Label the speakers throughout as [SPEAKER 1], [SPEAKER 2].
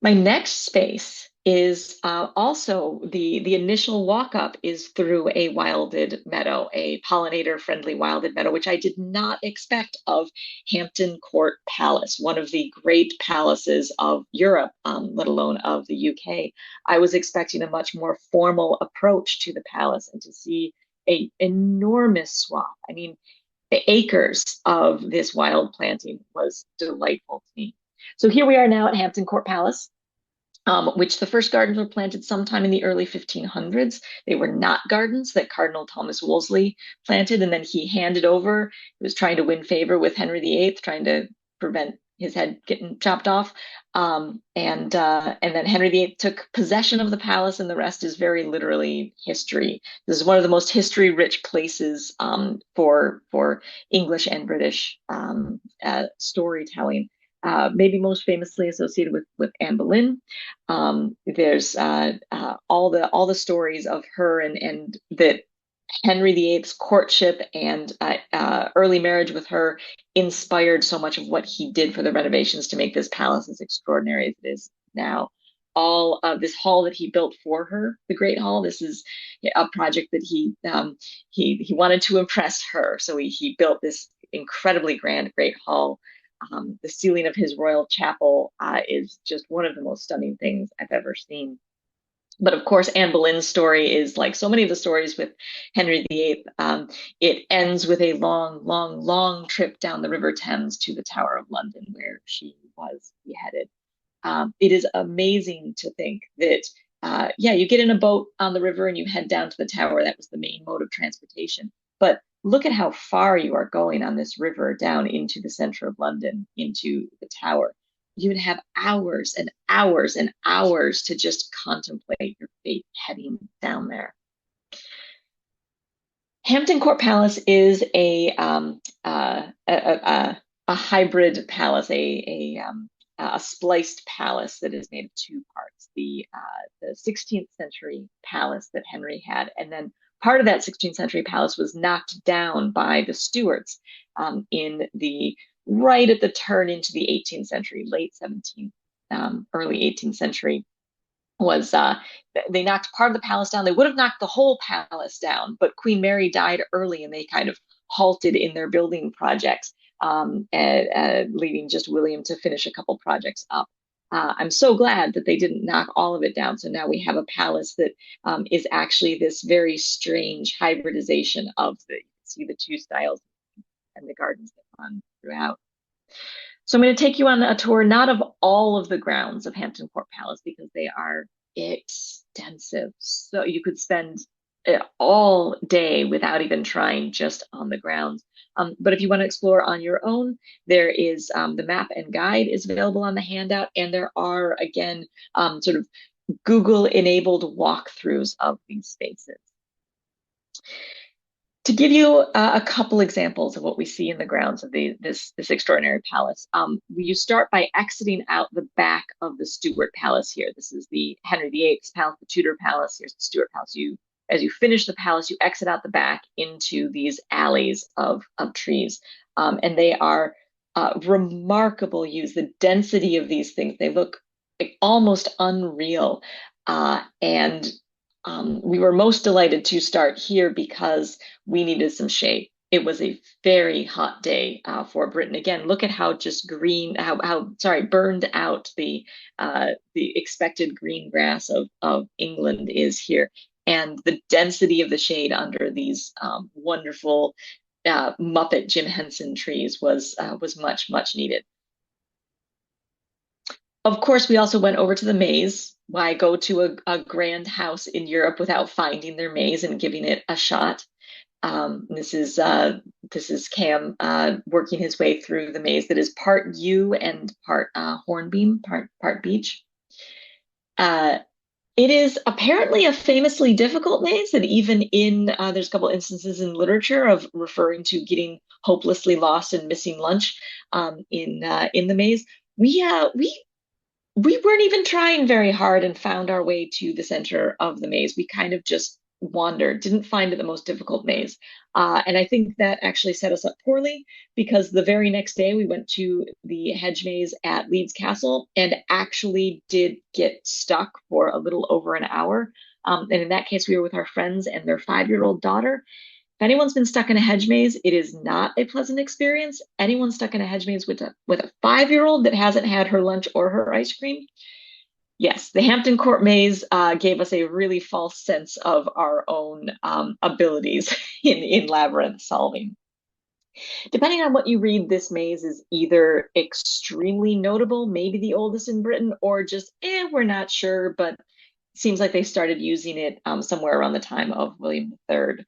[SPEAKER 1] My next space is also the initial walk up is through a wilded meadow, a pollinator-friendly wilded meadow, which I did not expect of Hampton Court Palace, one of the great palaces of Europe, let alone of the UK. I was expecting a much more formal approach to the palace and to see a enormous swath. I mean, the acres of this wild planting was delightful to me. So here we are now at Hampton Court Palace, which the first gardens were planted sometime in the early 1500s. They were not gardens that Cardinal Thomas Wolsey planted, and then he handed over. He was trying to win favor with Henry VIII, trying to prevent his head getting chopped off. And then Henry VIII took possession of the palace, and the rest is very literally history. This is one of the most history-rich places for English and British storytelling. Maybe most famously associated with Anne Boleyn. There's all the stories of her and that Henry VIII's courtship and early marriage with her inspired so much of what he did for the renovations to make this palace as extraordinary as it is now. All of this hall that he built for her, the Great Hall. This is a project that he wanted to impress her, so he built this incredibly grand Great Hall. The ceiling of his royal chapel is just one of the most stunning things I've ever seen. But of course, Anne Boleyn's story is like so many of the stories with Henry VIII. It ends with a long, long, long trip down the River Thames to the Tower of London, where she was beheaded. It is amazing to think that, yeah, you get in a boat on the river and you head down to the tower. That was the main mode of transportation. But look at how far you are going on this river down into the center of London, into the tower. You'd have hours and hours and hours to just contemplate your fate heading down there. Hampton Court Palace is a hybrid palace, a spliced palace that is made of two parts. The 16th century palace that Henry had, and then part of that 16th century palace was knocked down by the Stuarts in the right at the turn into the 18th century, late 17th, early 18th century. Was they knocked part of the palace down? They would have knocked the whole palace down, but Queen Mary died early, and they kind of halted in their building projects, leaving just William to finish a couple projects up. I'm so glad that they didn't knock all of it down. So now we have a palace that is actually this very strange hybridization of the, you can see the two styles and the gardens that run throughout. So I'm going to take you on a tour, not of all of the grounds of Hampton Court Palace, because they are extensive. So you could spend all day without even trying just on the grounds. But if you want to explore on your own, there is the map and guide is available on the handout, and there are, again, sort of Google-enabled walkthroughs of these spaces. To give you a couple examples of what we see in the grounds of this extraordinary palace, you start by exiting out the back of the Stuart Palace here. This is the Henry VIII's palace, the Tudor Palace. Here's the Stuart Palace. As you finish the palace, you exit out the back into these alleys of trees, and they are remarkable use. The density of these things, they look like almost unreal, and we were most delighted to start here because we needed some shade. It was a very hot day for Britain. Again, look at how just green, burned out the expected green grass of England is here, and the density of the shade under these wonderful Muppet Jim Henson trees was much needed. Of course, we also went over to the maze. Why go to a grand house in Europe without finding their maze and giving it a shot? This is Cam working his way through the maze that is part yew and part hornbeam, part beech. It is apparently a famously difficult maze that even in there's a couple instances in literature of referring to getting hopelessly lost and missing lunch in the maze. We weren't even trying very hard and found our way to the center of the maze. We kind of just wander, didn't find it the most difficult maze. And I think that actually set us up poorly because the very next day we went to the hedge maze at Leeds Castle and actually did get stuck for a little over an hour. And in that case, we were with our friends and their 5-year-old daughter. If anyone's been stuck in a hedge maze, it is not a pleasant experience. Anyone stuck in a hedge maze with a 5-year-old that hasn't had her lunch or her ice cream, yes, the Hampton Court maze gave us a really false sense of our own abilities in labyrinth solving. Depending on what you read, this maze is either extremely notable, maybe the oldest in Britain, or just, we're not sure, but seems like they started using it somewhere around the time of William III.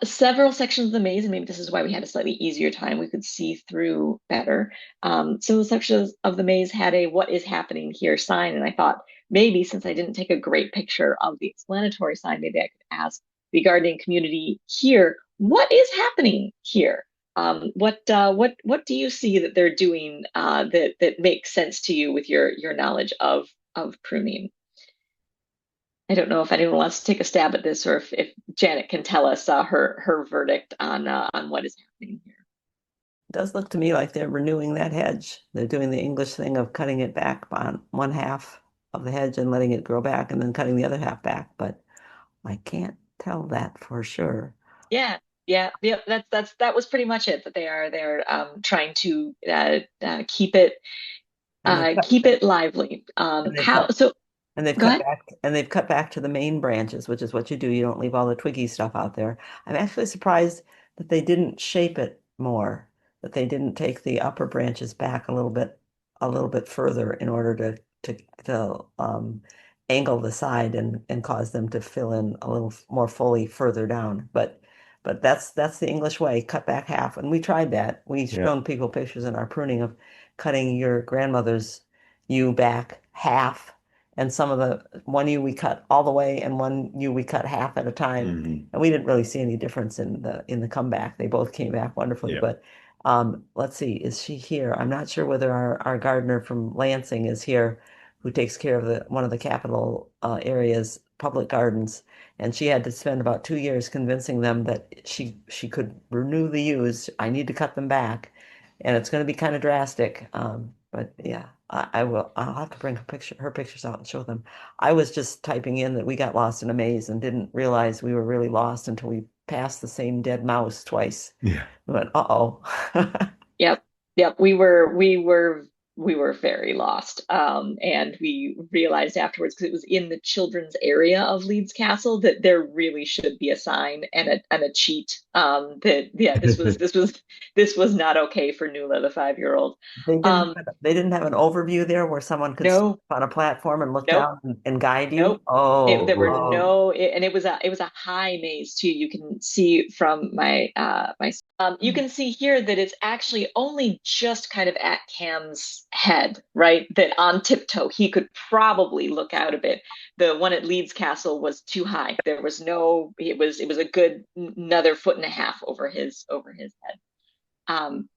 [SPEAKER 1] Several sections of the maze, and maybe this is why we had a slightly easier time, we could see through better. Some of the sections of the maze had a "what is happening here" sign, and I thought maybe since I didn't take a great picture of the explanatory sign, maybe I could ask the gardening community here, what is happening here? What do you see that they're doing that makes sense to you with your knowledge of pruning? I don't know if anyone wants to take a stab at this, or if Janet can tell us her verdict on what is happening here.
[SPEAKER 2] It does look to me like they're renewing that hedge. They're doing the English thing of cutting it back on one half of the hedge and letting it grow back and then cutting the other half back, but I can't tell that for sure.
[SPEAKER 1] Yeah, yeah. That was pretty much it. That they're trying to
[SPEAKER 2] And they've cut
[SPEAKER 1] keep it lively.
[SPEAKER 2] and they've
[SPEAKER 1] How
[SPEAKER 2] cut
[SPEAKER 1] so?
[SPEAKER 2] and they've
[SPEAKER 1] Go
[SPEAKER 2] cut
[SPEAKER 1] ahead.
[SPEAKER 2] back and they've cut back to the main branches, which is what you do. You don't leave all the twiggy stuff out there. I'm actually surprised that they didn't shape it more, that they didn't take the upper branches back a little bit further in order to angle the side and cause them to fill in a little more fully further down. But that's the English way, cut back half. And we tried that. We've shown people pictures in our pruning of cutting your grandmother's yew back half, and some of the one yew we cut all the way and one yew we cut half at a time. And we didn't really see any difference in the comeback. They both came back wonderfully.
[SPEAKER 3] Yeah.
[SPEAKER 2] But let's see, is she here? I'm not sure whether our gardener from Lansing is here, who takes care of the one of the capital areas public gardens. And she had to spend about 2 years convincing them that she could renew the yews. I need to cut them back, and it's going to be kind of drastic. But yeah, I will. I'll have to bring her pictures out and show them. I was just typing in that we got lost in a maze and didn't realize we were really lost until we passed the same dead mouse twice.
[SPEAKER 3] Yeah.
[SPEAKER 2] We went, uh-oh.
[SPEAKER 1] Yep, yep. We were very lost, and we realized afterwards because it was in the children's area of Leeds Castle that there really should be a sign and a cheat. That yeah, this was not okay for Nuala, the 5-year-old. Um,
[SPEAKER 2] They didn't have an overview there where someone could stand
[SPEAKER 1] no,
[SPEAKER 2] up on a platform and look
[SPEAKER 1] nope.
[SPEAKER 2] down and guide you.
[SPEAKER 1] Nope. There were
[SPEAKER 2] Oh,
[SPEAKER 1] no, and it was a high maze too. You can see from my you
[SPEAKER 2] oh.
[SPEAKER 1] can see here that it's actually only just kind of at Cam's head, right? That on tiptoe he could probably look out a bit. The one at Leeds Castle was too high. There was no, it was a good another foot and a half over his head. Um,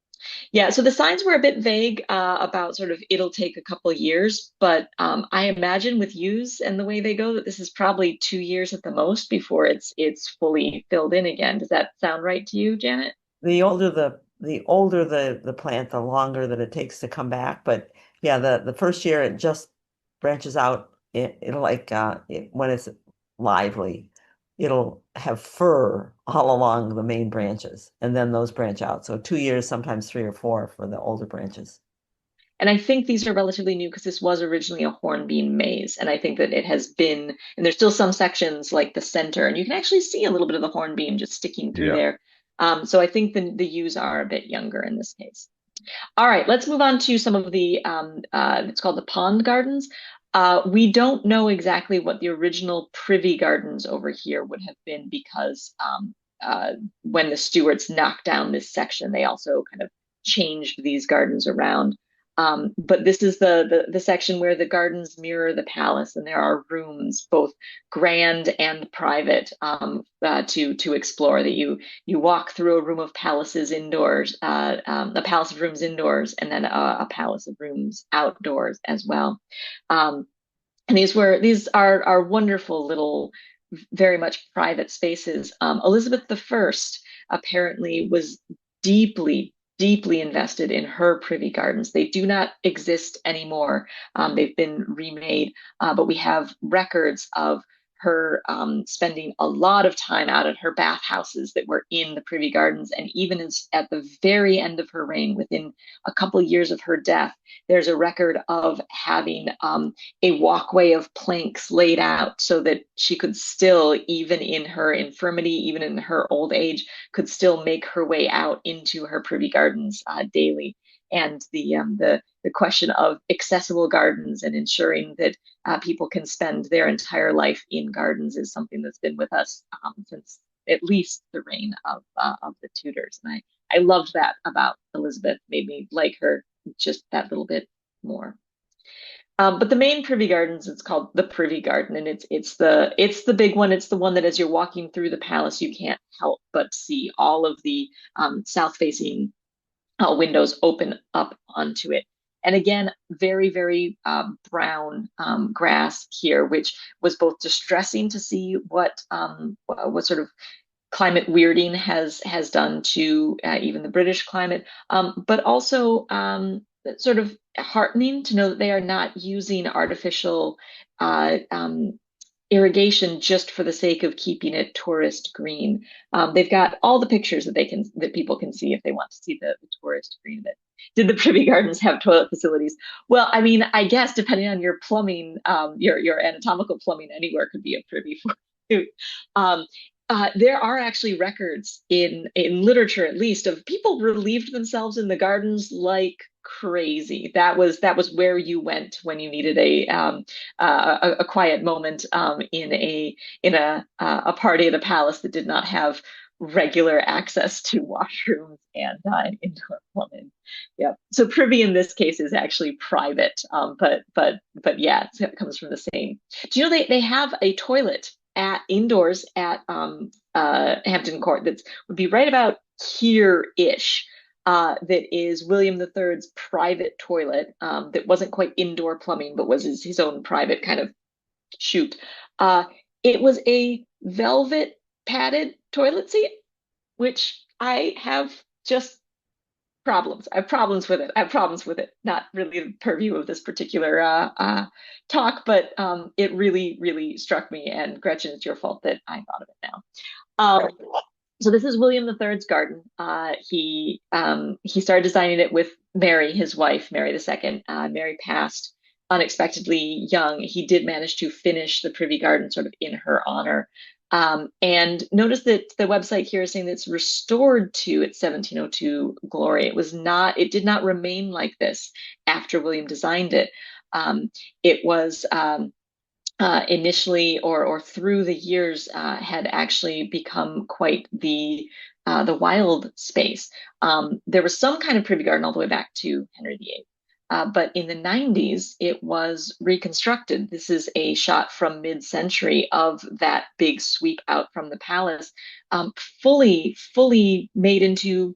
[SPEAKER 1] yeah, so the signs were a bit vague about sort of it'll take a couple years, but I imagine with yews and the way they go that this is probably 2 years at the most before it's fully filled in again. Does that sound right to you, Janet?
[SPEAKER 2] The older the plant, the longer that it takes to come back. But yeah, the first year it just branches out. It'll like when it's lively, it'll have fur all along the main branches, and then those branch out. So 2 years, sometimes three or four for the older branches.
[SPEAKER 1] And I think these are relatively new because this was originally a hornbeam maze. And I think that it has been, and there's still some sections like the center, and you can actually see a little bit of the hornbeam just sticking through
[SPEAKER 3] Yeah.
[SPEAKER 1] there. So I think the yews are a bit younger in this case. All right, let's move on to some of the, it's called the pond gardens. We don't know exactly what the original privy gardens over here would have been because when the Stuarts knocked down this section, they also kind of changed these gardens around. But this is the section where the gardens mirror the palace, and there are rooms, both grand and private, to explore. That you walk through a room of palaces indoors, a palace of rooms indoors, and then a palace of rooms outdoors as well. Um, And these are wonderful little, very much private spaces. Elizabeth I apparently was deeply, deeply invested in her privy gardens. They do not exist anymore. They've been remade, but we have records of her spending a lot of time out at her bathhouses that were in the privy gardens. And even at the very end of her reign, within a couple years of her death, there's a record of having a walkway of planks laid out so that she could still, even in her infirmity, even in her old age, could still make her way out into her privy gardens daily. And the question of accessible gardens and ensuring that people can spend their entire life in gardens is something that's been with us since at least the reign of the Tudors. And I loved that about Elizabeth, made me like her just that little bit more. But the main Privy Gardens, it's called the Privy Garden, and it's the big one. It's the one that as you're walking through the palace, you can't help but see all of the south-facing windows open up onto it. And again, very, very brown grass here, which was both distressing to see what sort of climate weirding has done to even the British climate, but also sort of heartening to know that they are not using artificial irrigation just for the sake of keeping it tourist green. They've got all the pictures that people can see if they want to see the tourist green of it. Did the Privy Gardens have toilet facilities? Well, I mean, I guess depending on your plumbing, your anatomical plumbing anywhere could be a privy for you. Um, there are actually records in literature, at least, of people relieved themselves in the gardens like crazy. That was where you went when you needed a quiet moment in a party at a palace that did not have regular access to washrooms and indoor plumbing. Yeah. So privy in this case is actually private, but yeah, it comes from the same. Do you know they have a toilet at indoors at Hampton Court that would be right about here-ish. That is William III's private toilet that wasn't quite indoor plumbing, but was his own private kind of chute. Uh, it was a velvet padded toilet seat, which I have just problems. I have problems with it. I have problems with it. Not really the purview of this particular talk, but it really, really struck me. And Gretchen, it's your fault that I thought of it now. Um, so this is William III's garden. He started designing it with Mary, his wife, Mary II. Mary passed unexpectedly young. He did manage to finish the Privy Garden sort of in her honor. And notice that the website here is saying that it's restored to its 1702 glory. It did not remain like this after William designed it. It was initially or through the years had actually become quite the wild space. There was some kind of privy garden all the way back to Henry VIII. But in the 90s, it was reconstructed. This is a shot from mid-century of that big sweep out from the palace, fully made into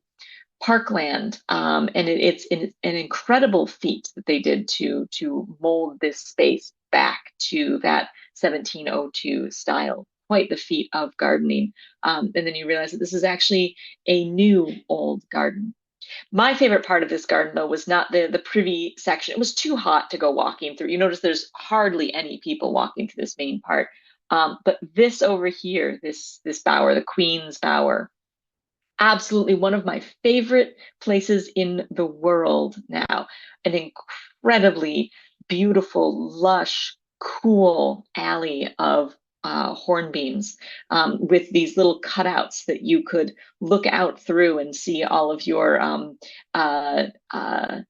[SPEAKER 1] parkland. And it's an incredible feat that they did to mold this space back to that 1702 style. Quite the feat of gardening. And then you realize that this is actually a new old garden. My favorite part of this garden, though, was not the privy section. It was too hot to go walking through. You notice there's hardly any people walking through this main part. But this over here, this bower, the Queen's Bower, absolutely one of my favorite places in the world now. An incredibly beautiful, lush, cool alley of hornbeams with these little cutouts that you could look out through and see uh, uh,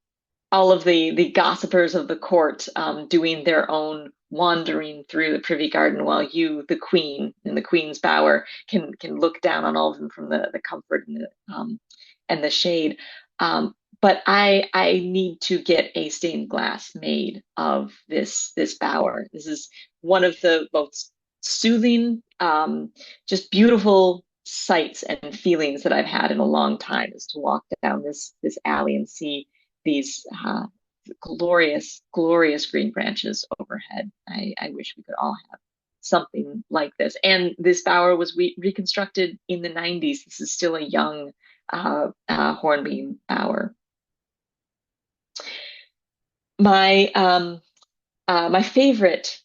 [SPEAKER 1] all of the gossipers of the court doing their own wandering through the privy garden while you, the queen, in the queen's bower, can look down on all of them from the comfort and the shade. But I need to get a stained glass made of this bower. This is one of the most soothing, just beautiful sights and feelings that I've had in a long time, is to walk down this alley and see these glorious, glorious green branches overhead. I wish we could all have something like this. And this bower was reconstructed in the 90s. This is still a young hornbeam bower. My my favorite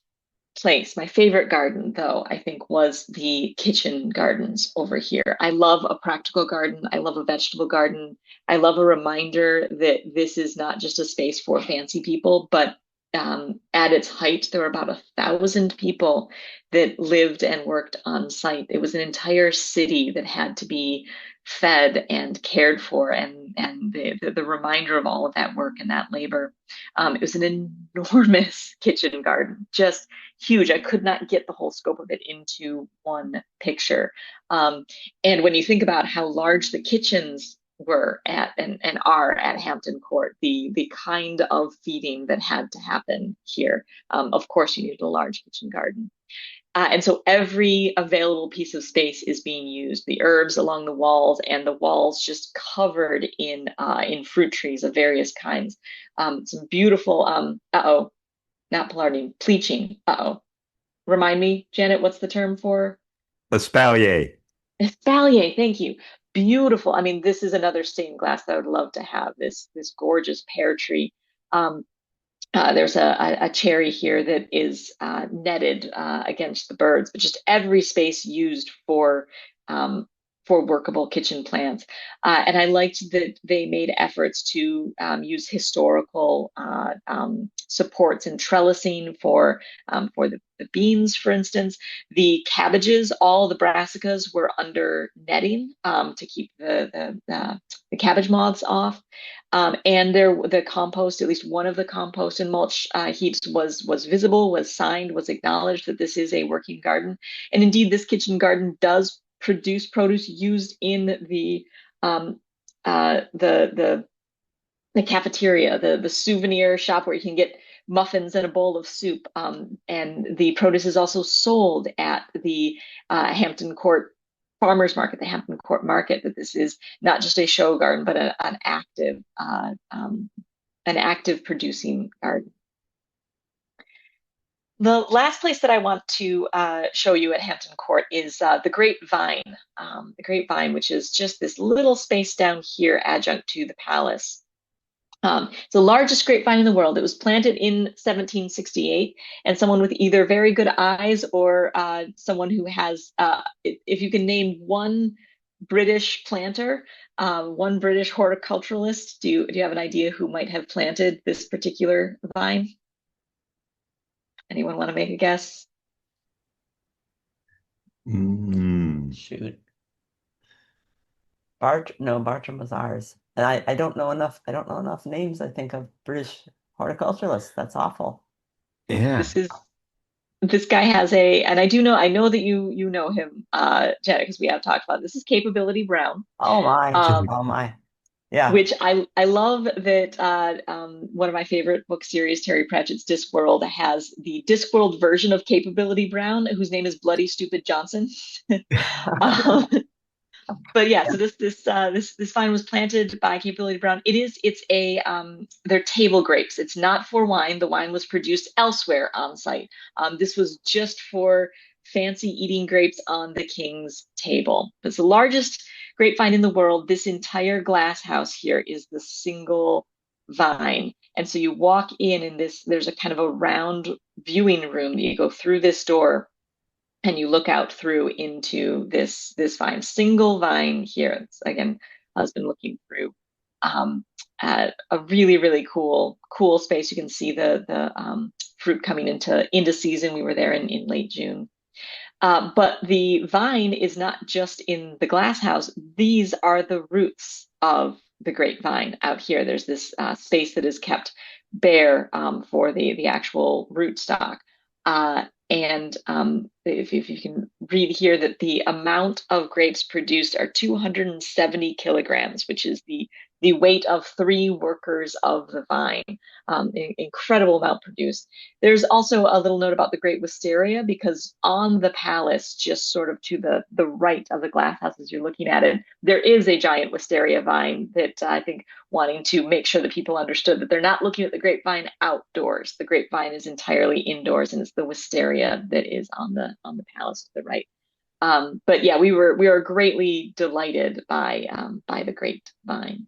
[SPEAKER 1] place, my favorite garden, though, I think was the kitchen gardens over here. I love a practical garden. I love a vegetable garden. I love a reminder that this is not just a space for fancy people, but at its height, there were about 1,000 people that lived and worked on site. It was an entire city that had to be fed and cared for, and the reminder of all of that work and that labor. It was an enormous kitchen garden, just huge. I could not get the whole scope of it into one picture. Um, and when you think about how large the kitchens were at and are at Hampton Court, the kind of feeding that had to happen here, of course, you needed a large kitchen garden. And so every available piece of space is being used. The herbs along the walls, and the walls just covered in fruit trees of various kinds. Some beautiful uh-oh, not pollarding, pleaching. Uh-oh. Remind me, Janet, what's the term for?
[SPEAKER 3] Espalier.
[SPEAKER 1] Espalier, thank you. Beautiful. I mean, this is another stained glass that I would love to have, this gorgeous pear tree. Um, there's a cherry here that is netted against the birds, but just every space used um, for workable kitchen plants. And I liked that they made efforts to use historical supports and trellising for the beans, for instance. The cabbages, all the brassicas were under netting to keep the cabbage moths off. And the compost, at least one of the compost and mulch heaps was visible, was signed, was acknowledged that this is a working garden. And indeed, this kitchen garden does produce produce used in um, the cafeteria, the souvenir shop where you can get muffins and a bowl of soup. And the produce is also sold at the Hampton Court Farmers Market, the Hampton Court Market. That this is not just a show garden, but an active producing garden. The last place that I want to show you at Hampton Court is the Grapevine. The Grapevine, which is just this little space down here adjunct to the palace. It's the largest grapevine in the world. It was planted in 1768, and someone with either very good eyes or someone who has, if you can name one British planter, one British horticulturalist, do you have an idea who might have planted this particular vine? Anyone want to make a guess?
[SPEAKER 3] Mm.
[SPEAKER 2] Shoot. No, Bartram was ours. And I don't know enough, I don't know enough names, I think, of British horticulturalists. That's awful.
[SPEAKER 3] Yeah.
[SPEAKER 1] This is this guy has and I know that you know him, Janet, because we have talked about it. This is Capability Brown.
[SPEAKER 2] Oh my.
[SPEAKER 1] Um,
[SPEAKER 2] Oh my. Yeah.
[SPEAKER 1] which I love that one of my favorite book series, Terry Pratchett's Discworld, has the Discworld version of Capability Brown, whose name is Bloody Stupid Johnson. um, but yeah, so this vine was planted by Capability Brown. It's a they're table grapes. It's not for wine. The wine was produced elsewhere on site. This was just for fancy eating grapes on the king's table. It's the largest grapevine in the world. This entire glass house here is the single vine. And so you walk in, and there's a kind of a round viewing room that you go through this door and you look out through into this vine, single vine here. It's, again, husband looking through at a really cool space. You can see the fruit coming into season. We were there in late June. But the vine is not just in the glass house. These are the roots of the grapevine out here. There's this space that is kept bare for the actual rootstock. And if you can read here that the amount of grapes produced are 270 kilograms, which is the the weight of 3 workers of the vine. Incredible amount produced. There's also a little note about the Great Wisteria because on the palace, just sort of to the right of the glass house as you're looking at it, there is a giant wisteria vine that I think wanting to make sure that people understood that they're not looking at the grapevine outdoors. The grapevine is entirely indoors, and it's the wisteria that is on the palace to the right. But yeah, we were greatly delighted by the grapevine.